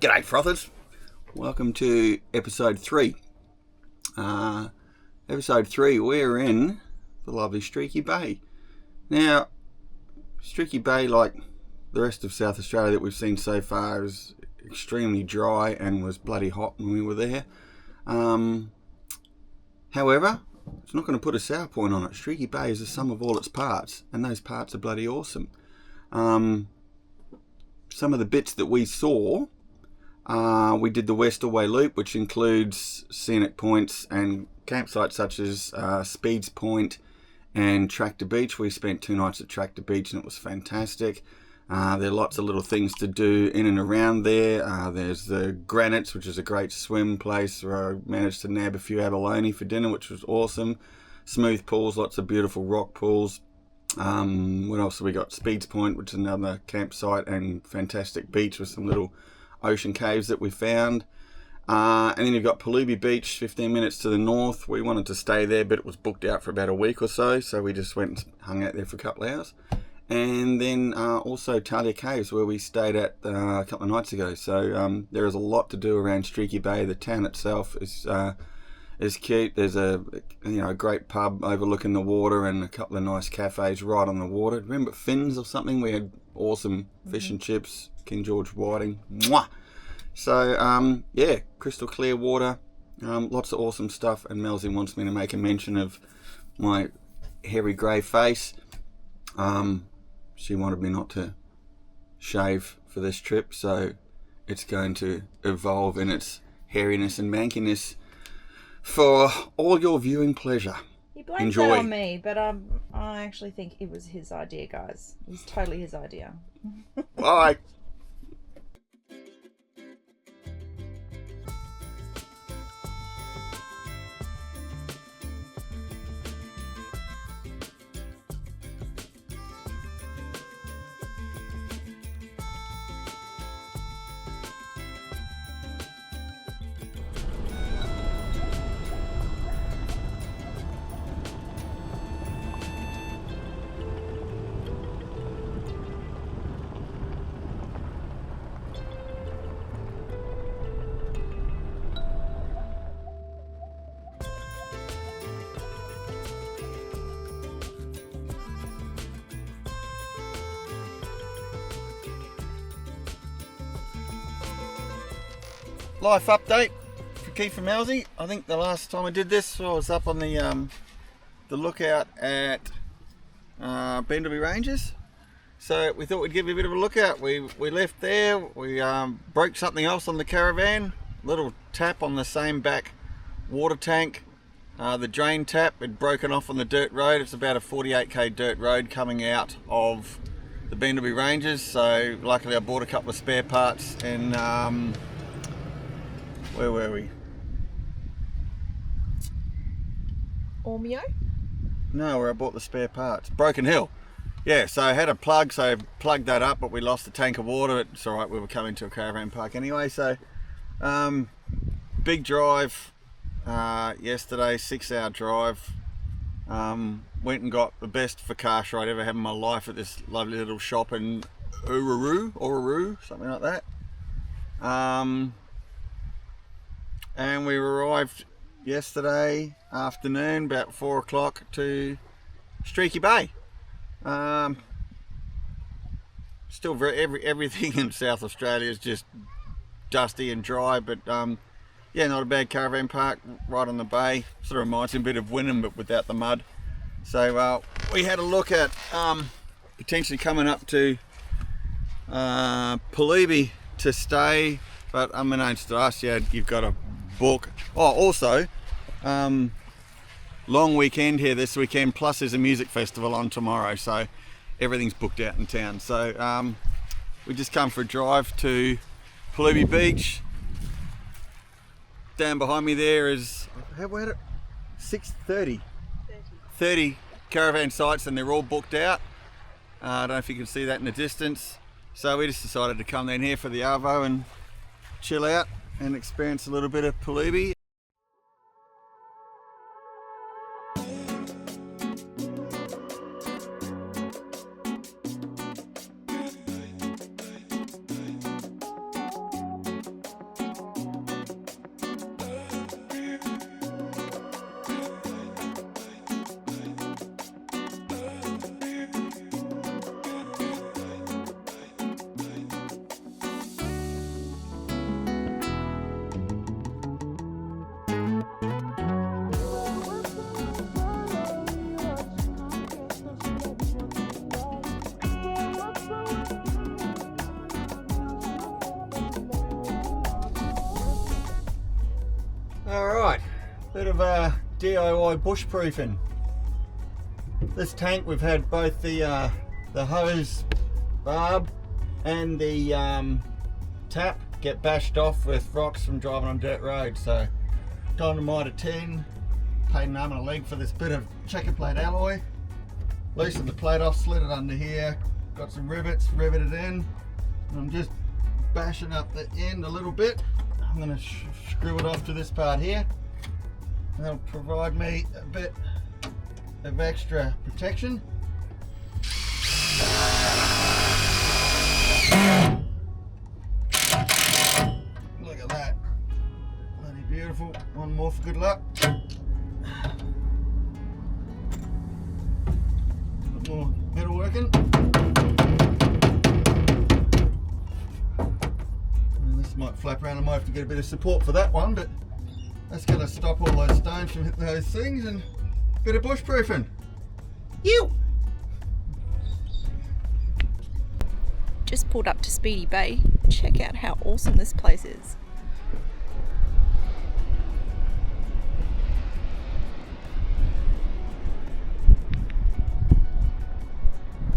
G'day, frothers. Welcome to episode 3. Episode 3, we're in the lovely Streaky Bay. Now, Streaky Bay, like the rest of South Australia that we've seen so far, is extremely dry and was bloody hot when we were there. However, it's not going to put a sour point on it. Streaky Bay is the sum of all its parts, and those parts are bloody awesome. Some of the bits that we saw, we did the Westall Way Loop, which includes scenic points and campsites such as Speeds Point and Tractor Beach. We spent 2 nights at Tractor Beach and it was fantastic. There are lots of little things to do in and around there. There's the Granites, which is a great swim place where I managed to nab a few abalone for dinner, which was awesome. Smooth pools, lots of beautiful rock pools. What else have we got? Speeds Point, which is another campsite, and fantastic beach with some little ocean caves that we found. And then you've got Bendleby Beach, 15 minutes to the north. We wanted to stay there, but it was booked out for about a week or so, so we just went and hung out there for a couple of hours. And then also Talia Caves, where we stayed at a couple of nights ago. So there is a lot to do around Streaky Bay. The town itself is cute. There's a great pub overlooking the water and a couple of nice cafes right on the water. Remember Finn's or something? We had awesome fish and chips, King George whiting. Mwah! So crystal clear water, lots of awesome stuff. And Melzy wants me to make a mention of my hairy grey face. She wanted me not to shave for this trip, so it's going to evolve in its hairiness and mankiness for all your viewing pleasure. He blames that on me, but I actually think it was his idea, guys. It was totally his idea. Bye. Life update for Keith and Melzy. I think the last time I did this, I was up on the lookout at Bendleby Ranges. So we thought we'd give you a bit of a lookout. We left there, we broke something else on the caravan, little tap on the same back water tank. The drain tap had broken off on the dirt road. It's about a 48k dirt road coming out of the Bendleby Ranges. So luckily I bought a couple of spare parts and where were we? Ormeo? No, where I bought the spare parts. Broken Hill. Yeah, so I had a plug, so I plugged that up, but we lost a tank of water. It's alright, we were coming to a caravan park anyway. So, big drive yesterday, 6-hour drive. Went and got the best Focaccia I'd ever had in my life at this lovely little shop in Eyre, something like that. And we arrived yesterday afternoon, about 4 o'clock, to Streaky Bay. Still everything in South Australia is just dusty and dry, but not a bad caravan park right on the bay. Sort of reminds me a bit of Wynnum, but without the mud. So we had a look at potentially coming up to Bendleby to stay, but unbeknownst to us, you've got to book. Also long weekend here this weekend, plus there's a music festival on tomorrow, so everything's booked out in town. So we just come for a drive to Bendleby Beach. Down behind me there is 30 caravan sites, and they're all booked out. I don't know if you can see that in the distance. So we just decided to come down here for the Arvo and chill out and experience a little bit of Bendleby. Bit of DIY bushproofing. This tank, we've had both the hose barb and the tap get bashed off with rocks from driving on dirt roads. So dynamite a tin, paid an arm and a leg for this bit of checker plate alloy. Loosened the plate off, slid it under here, got some rivets, riveted in, and I'm just bashing up the end a little bit. I'm going to screw it off to this part here. That'll provide me a bit of extra protection. Look at that. Bloody beautiful. One more for good luck. More metal working. And this might flap around. I might have to get a bit of support for that one, but that's going to stop all those stones from hitting those things, and a bit of bushproofing. You. Just pulled up to Streaky Bay. Check out how awesome this place is.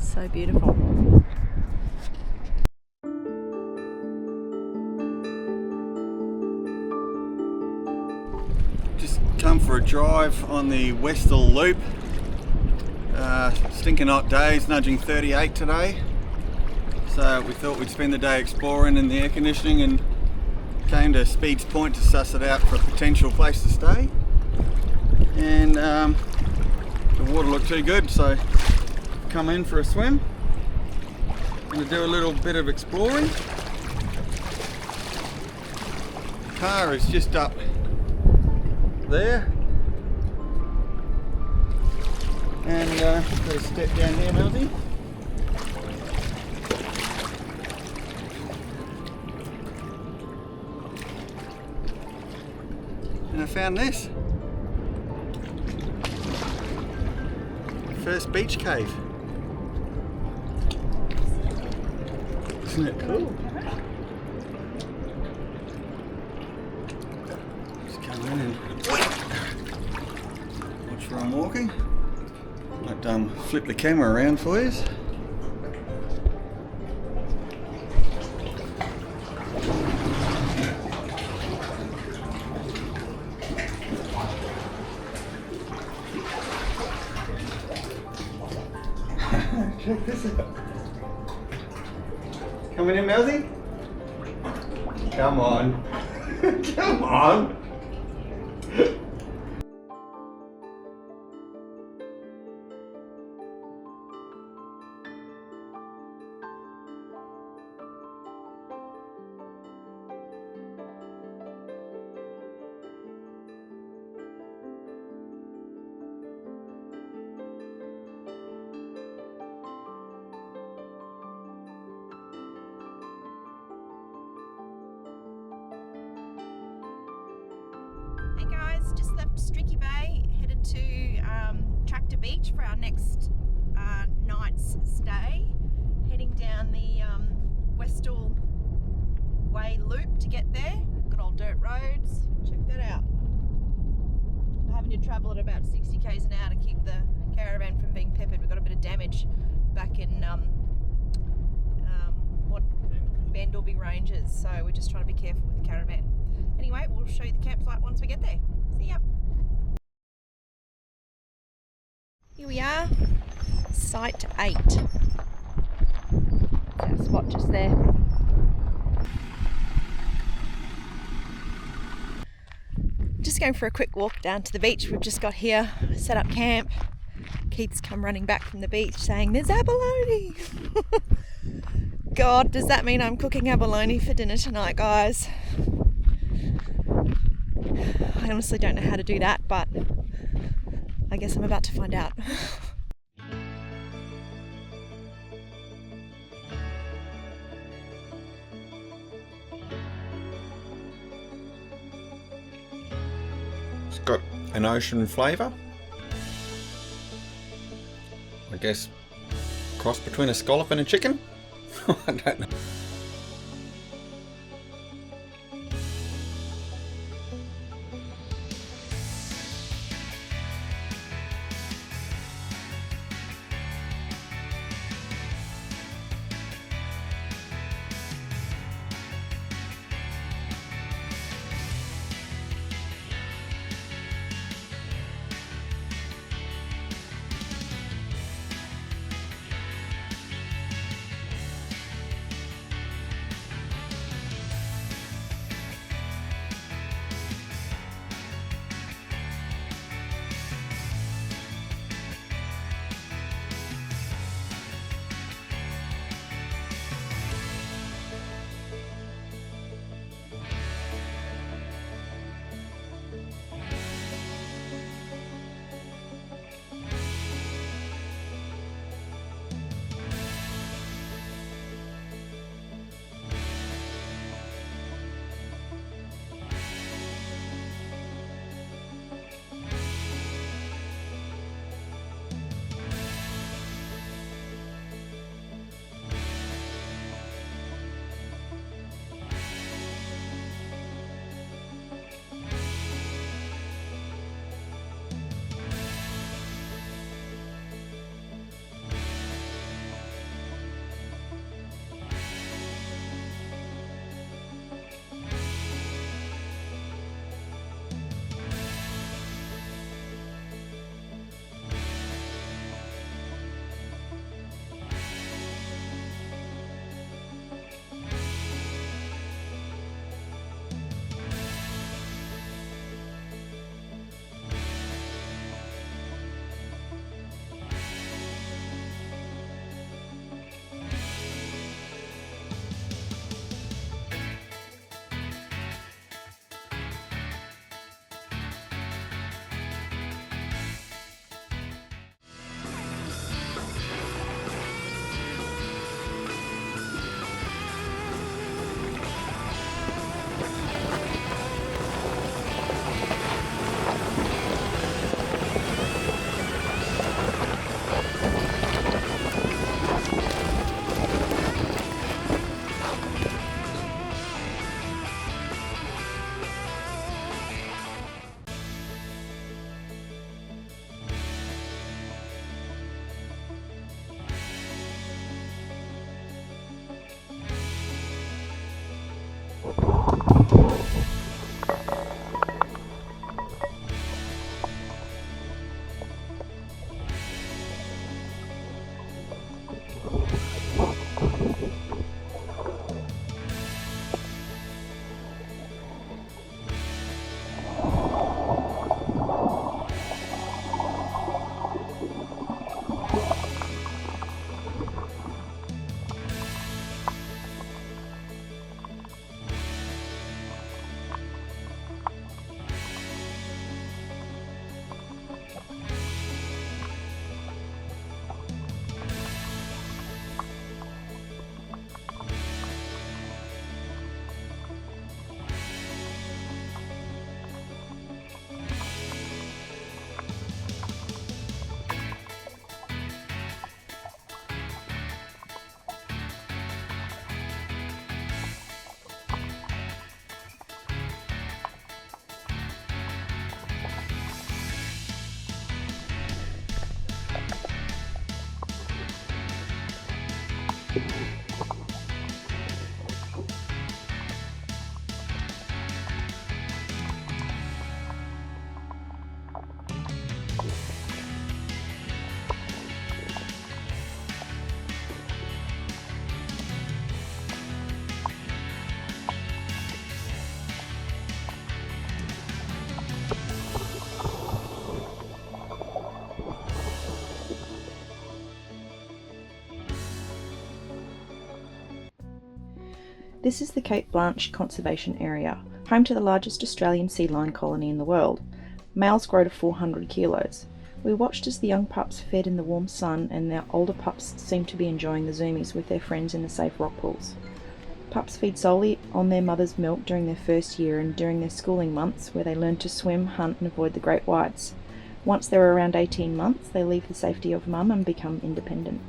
So beautiful. Just come for a drive on the Westall Loop. Stinking hot days, nudging 38 today. So we thought we'd spend the day exploring in the air conditioning and came to Speed's Point to suss it out for a potential place to stay. And the water looked too good, so come in for a swim. Gonna do a little bit of exploring. Car is just up there. And got a step down here, Melody. And I found this. First beach cave. Isn't it cool? Just come in and watch where I'm walking. Might flip the camera around for you. Check this out. Coming in, Melzy? Come on. Come on. Hey guys, just left Streaky Bay, headed to Tractor Beach for our next night's stay. Heading down the Westall Way Loop to get there. Good old dirt roads. Check that out. We're having to travel at about 60 k's an hour to keep the caravan from being peppered. We've got a bit of damage back in Bendleby Ranges, so we're just trying to be careful with the caravan. Anyway, we'll show you the campsite once we get there. See ya. Here we are, Site 8. That's our spot just there. Just going for a quick walk down to the beach. We've just got here, set up camp. Keith's come running back from the beach saying, "There's abalone!" God, does that mean I'm cooking abalone for dinner tonight, guys? I honestly don't know how to do that, but I guess I'm about to find out. It's got an ocean flavour. I guess cross between a scallop and a chicken? I don't know. This is the Cape Blanche Conservation Area, home to the largest Australian sea lion colony in the world. Males grow to 400 kilos. We watched as the young pups fed in the warm sun and their older pups seemed to be enjoying the zoomies with their friends in the safe rock pools. Pups feed solely on their mother's milk during their first year and during their schooling months, where they learn to swim, hunt and avoid the great whites. Once they're around 18 months, they leave the safety of mum and become independent.